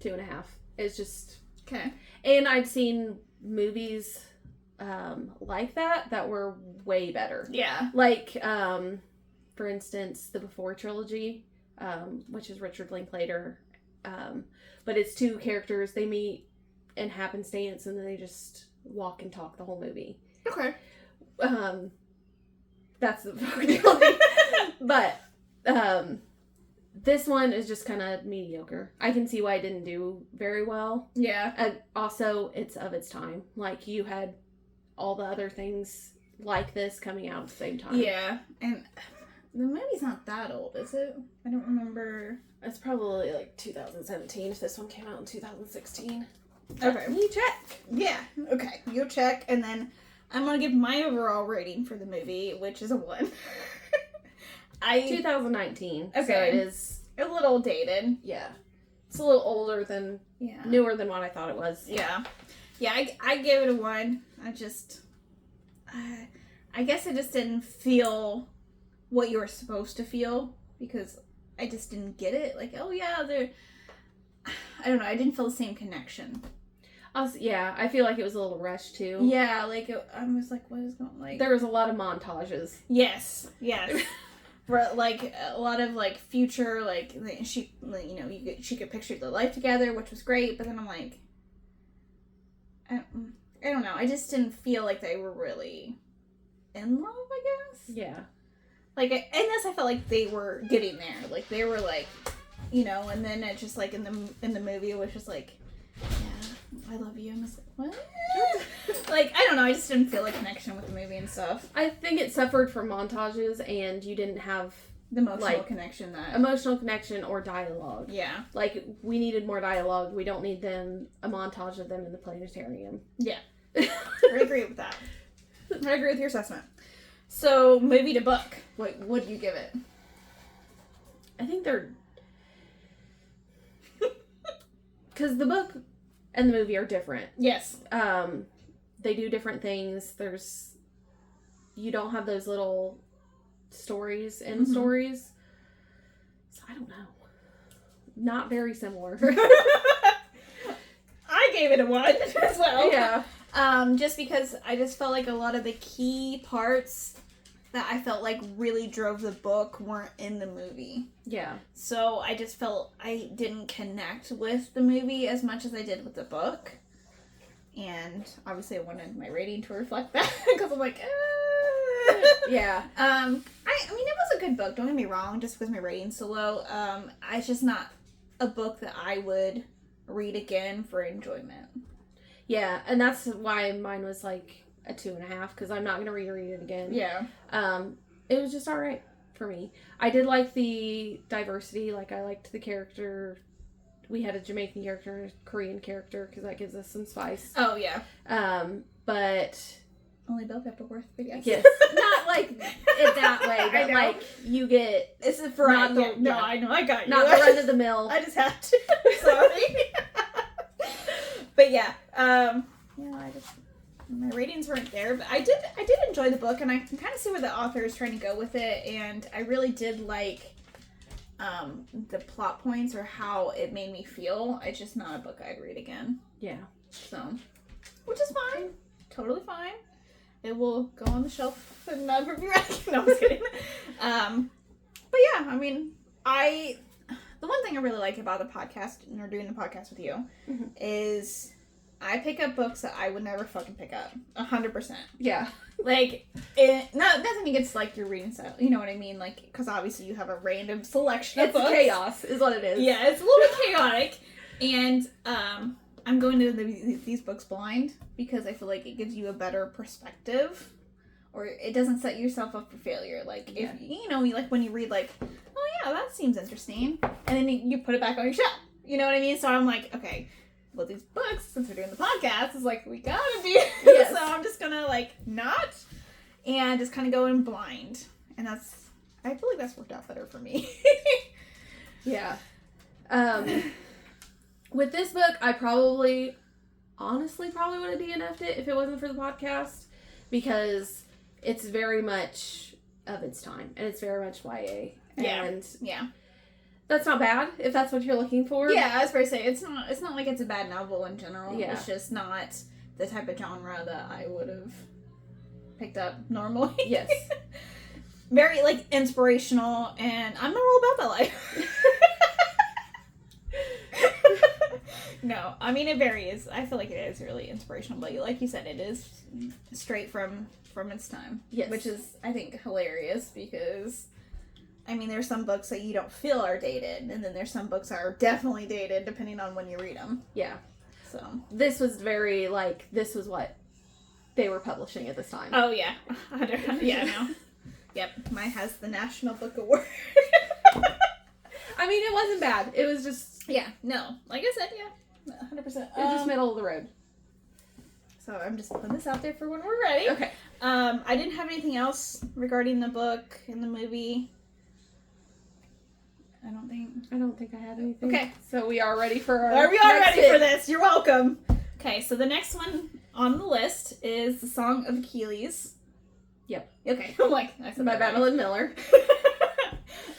2.5. It's just... Okay. And I'd seen movies like that were way better. Yeah. Like, for instance, the Before trilogy, which is Richard Linklater. But it's two characters, they meet in happenstance, and then they just walk and talk the whole movie. Okay. That's the Before trilogy. But, this one is just kind of mediocre. I can see why it didn't do very well. Yeah. And also, it's of its time. Like, you had all the other things like this coming out at the same time. Yeah. And the movie's not that old, is it? I don't remember. It's probably like 2017 if this one came out in 2016. Okay. You check. Yeah. Okay. You check. And then I'm going to give my overall rating for the movie, which is a 1. 2019. Okay. So it is a little dated. Yeah. It's a little older than, newer than what I thought it was. Yeah. Yeah, I gave it a 1. I guess I just didn't feel what you were supposed to feel, because I just didn't get it. Like, oh yeah, I don't know, I didn't feel the same connection. Also, yeah, I feel like it was a little rushed too. Yeah, like, I was like, what is going on? Like, there was a lot of montages. Yes. For, like, a lot of, like, future, like, she, you know, she could picture their life together, which was great, but then I'm like, I don't know, I just didn't feel like they were really in love, I guess. Yeah. Like, and this, I felt like they were getting there. Like, they were, like, you know, and then it just, like, in the movie, it was just like, yeah, I love you. And I was like, what? like, I don't know, I just didn't feel a connection with the movie and stuff. I think it suffered from montages, and you didn't have the emotional connection or dialogue. Yeah. Like, we needed more dialogue. We don't need a montage of them in the planetarium. Yeah. I agree with that. I agree with your assessment. So, movie to book. What do you give it? I think they're... Because the book and the movie are different. Yes. They do different things. You don't have those little stories in stories. So I don't know. Not very similar. I gave it a 1 as well. Yeah. Just because I just felt like a lot of the key parts that I felt like really drove the book weren't in the movie. Yeah. So I just felt I didn't connect with the movie as much as I did with the book. And obviously I wanted my rating to reflect that because I'm like, yeah. I mean, it was a good book, don't get me wrong, just because my rating's so low. It's just not a book that I would read again for enjoyment. Yeah, and that's why mine was like a 2.5, because I'm not going to reread it again. Yeah. It was just alright for me. I did like the diversity, like I liked the character. We had a Jamaican character and a Korean character, because that gives us some spice. Oh, yeah. But... Only Bill Pepperworth, but yes. Yes. Not like it that way, but like you get... It's a variety. I know, I got you. Not the run of the mill. I just had to. Sorry. But yeah, my ratings weren't there, but I did enjoy the book, and I can kind of see where the author is trying to go with it, and I really did like the plot points or how it made me feel. It's just not a book I'd read again. Yeah. So, which is fine. Totally fine. It will go on the shelf and never be read. No, I'm just kidding. But yeah, I mean, the one thing I really like about the podcast, or doing the podcast with you, is I pick up books that I would never fucking pick up. 100%. Yeah. Like, nothing against, like, your reading style. You know what I mean? Like, because obviously you have a random selection of books. It's chaos, is what it is. Yeah, it's a little bit chaotic. And, I'm going to these books blind because I feel like it gives you a better perspective, or it doesn't set yourself up for failure. Like, if, you know, like when you read, like, oh yeah, that seems interesting, and then you put it back on your shelf. You know what I mean? So I'm like, okay, well, these books, since we're doing the podcast, is like, we gotta be. Yes. So I'm just gonna, like, not, and just kind of go in blind. And I feel like that's worked out better for me. Yeah. With this book, I honestly probably would have DNF'd it if it wasn't for the podcast, because it's very much of its time, and it's very much YA. And yeah. That's not bad, if that's what you're looking for. Yeah, I was going to say, it's not like it's a bad novel in general. Yeah. It's just not the type of genre that I would have picked up normally. Yes. Very, like, inspirational, and I'm not all about that life. No, I mean, it varies. I feel like it is really inspirational, but like you said, it is straight from its time. Yes. Which is, I think, hilarious, because, I mean, there's some books that you don't feel are dated, and then there's some books that are definitely dated, depending on when you read them. Yeah. So. This was very, like, this was what they were publishing at this time. Oh, yeah. Yeah, no. Yep. Mine has the National Book Award. I mean, it wasn't bad. It was just... Yeah, no. Like I said, yeah. 100%. It's just middle of the road. So I'm just putting this out there for when we're ready. Okay. I didn't have anything else regarding the book and the movie. I don't think I have anything. Okay. So we are ready for our We are ready for this. You're welcome. Okay, so the next one on the list is The Song of Achilles. Yep. Okay. I'm like, I said by Madeline Miller.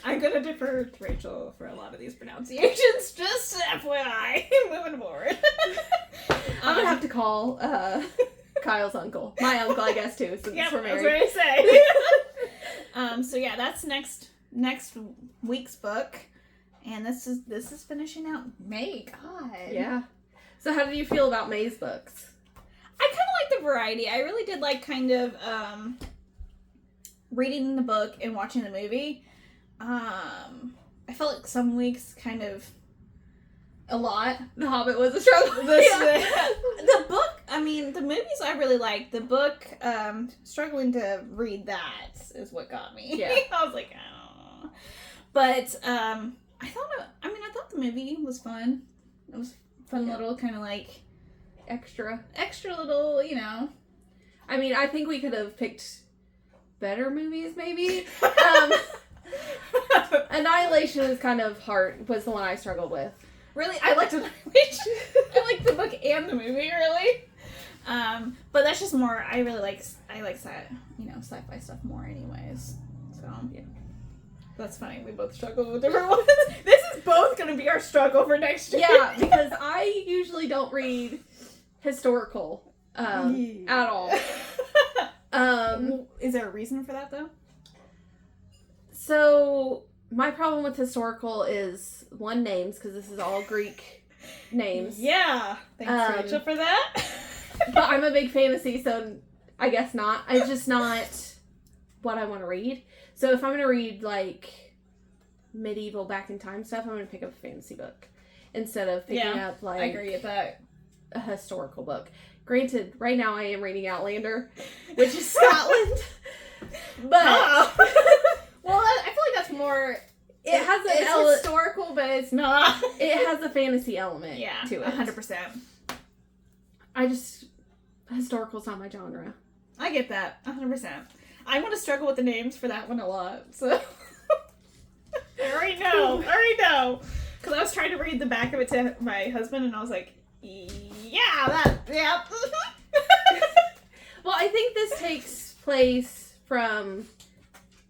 I'm gonna defer to Rachel for a lot of these pronunciations, just FYI. Moving forward. I'm gonna have to call Kyle's uncle. My uncle, I guess, too, since we're married. That's what I say. So yeah, that's next week's book. And this is finishing out May. God. Yeah. So how did you feel about May's books? I kind of like the variety. I really did like kind of reading the book and watching the movie. I felt like some weeks kind of a lot. The Hobbit was a struggle. The book, I mean, the movies I really like. The book, struggling to read that is what got me. Yeah. I was like, oh. But, I thought the movie was fun. It was fun little kind of like... Extra little, you know. I mean, I think we could have picked better movies, maybe. Annihilation is kind of hard, was the one I struggled with. Really? I liked Annihilation. I liked the book and the movie, really. But that's just more, I like sci-fi stuff more anyways. So, yeah. That's funny. We both struggle with different ones. This is both going to be our struggle for next year. Yeah, because I usually don't read historical at all. Is there a reason for that, though? So, my problem with historical is, one, names, because this is all Greek names. Yeah. Thanks, Rachel, for that. But I'm a big fantasy, so I guess not. It's just not what I want to read. So if I'm going to read, like, medieval back in time stuff, I'm going to pick up a fantasy book instead of picking up, like, I agree with that. A historical book. Granted, right now I am reading Outlander, which is Scotland. But... Well, I feel like that's more... It's historical, but it's not. It has a fantasy element to it. 100%. Historical's not my genre. I get that. 100%. I'm going to struggle with the names for that one a lot, so... I already know. Because I was trying to read the back of it to my husband, and I was like, yeah. Well, I think this takes place from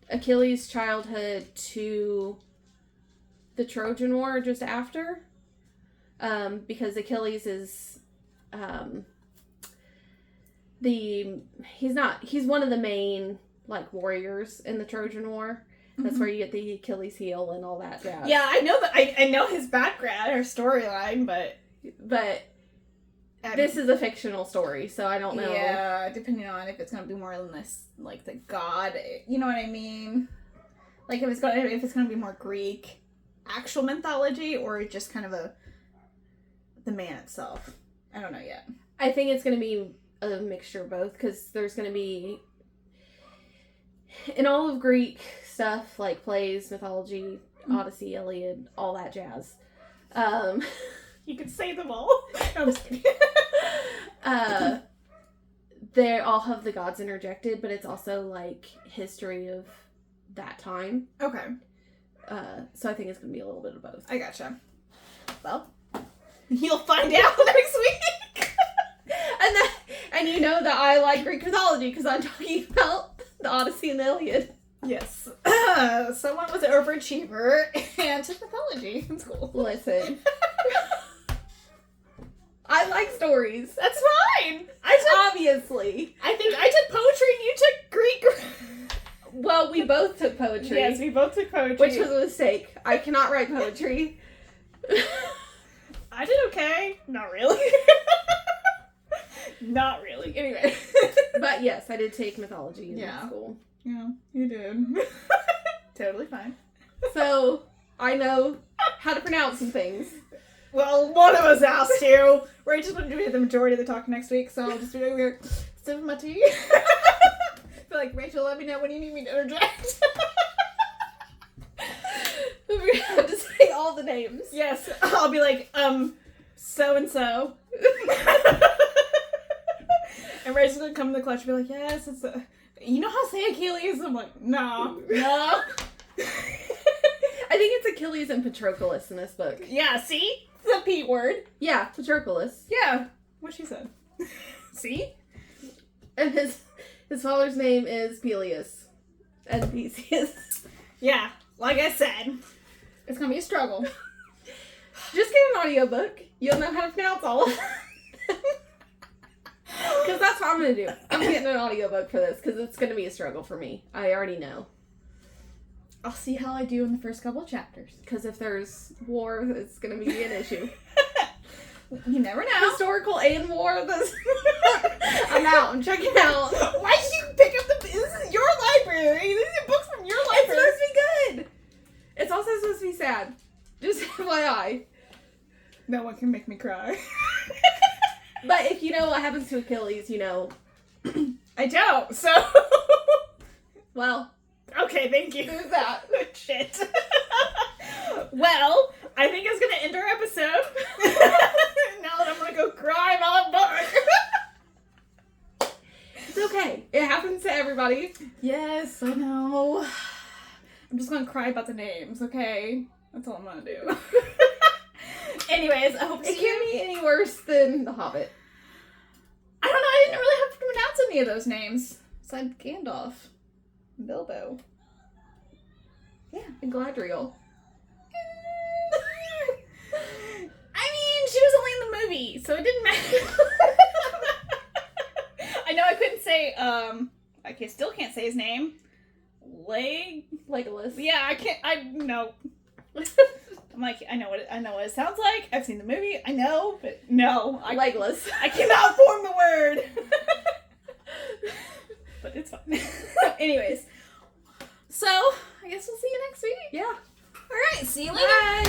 Achilles' childhood to the Trojan War, just after. Because Achilles is... he's one of the main, like, warriors in the Trojan War. That's where you get the Achilles heel and all that jazz. Yeah, I know that. I know his background or storyline, but this is a fictional story, so I don't know. Yeah, depending on if it's gonna be more than this, like the god, you know what I mean? Like if it's gonna be more Greek, actual mythology, or just kind of the man itself. I don't know yet. I think it's gonna be a mixture of both, because there's gonna be, in all of Greek stuff, like plays, mythology, Odyssey, Iliad, all that jazz. You could say them all. No, I'm just kidding. They all have the gods interjected, but it's also, like, history of that time. Okay. So I think it's going to be a little bit of both. I gotcha. Well, you'll find out next week. And you know that I like Greek mythology, because I'm talking about the Odyssey and the Iliad. Yes. Someone was an overachiever and took mythology in school. Listen. I like stories. That's fine. Obviously. I think I took poetry and you took Greek. Well, we both took poetry. Yes, we both took poetry. Which was a mistake. I cannot write poetry. I did okay. Not really. Not really. Anyway. But yes, I did take mythology in school. Yeah, you did. Totally fine. So, I know how to pronounce some things. Well, one of us has to. Rachel's going to do the majority of the talk next week, so I'll just be over here sipping my tea. Feel like, Rachel, let me know when you need me to interject. We're going to have to say all the names. Yes, I'll be like, so-and-so. And Rachel's going to come in the clutch and be like, yes, it's you know how to say Achilles? I'm like, no. I think it's Achilles and Patroclus in this book. Yeah, see? It's a P word. Yeah, Patroclus. Yeah. What she said. See? And his father's name is Peleus. And Theseus. Yeah, like I said, it's gonna be a struggle. Just get an audiobook. You'll know how to pronounce all of them. Because that's what I'm going to do. I'm getting an audiobook for this, because it's going to be a struggle for me. I already know. I'll see how I do in the first couple of chapters. Because if there's war, it's going to be an issue. You never know. Historical and war, I'm out. I'm checking out. Why did you pick up this is your library. These are books from your library. It's supposed to be good. It's also supposed to be sad. Just FYI. No one can make me cry. But if you know what happens to Achilles, you know. I don't, so. Well. Okay, thank you. Who's that? Shit. Well, I think it's gonna end our episode. Now that I'm gonna go cry while I'm bored. It's okay. It happens to everybody. Yes, I know. I'm just gonna cry about the names, okay? That's all I'm gonna do. Anyways, I hope to see It can't be any worse than The Hobbit. I don't know, I didn't really have to pronounce any of those names. Besides Gandalf. Bilbo. Yeah, and Galadriel. I mean, she was only in the movie, so it didn't matter. I know I couldn't say, still can't say his name. Legolas. Yeah, no. I'm like, I know what it sounds like. I've seen the movie. I know, but no. Legolas. I cannot form the word. But it's fine. Anyways. So, I guess we'll see you next week. Yeah. Alright, see you later. Bye.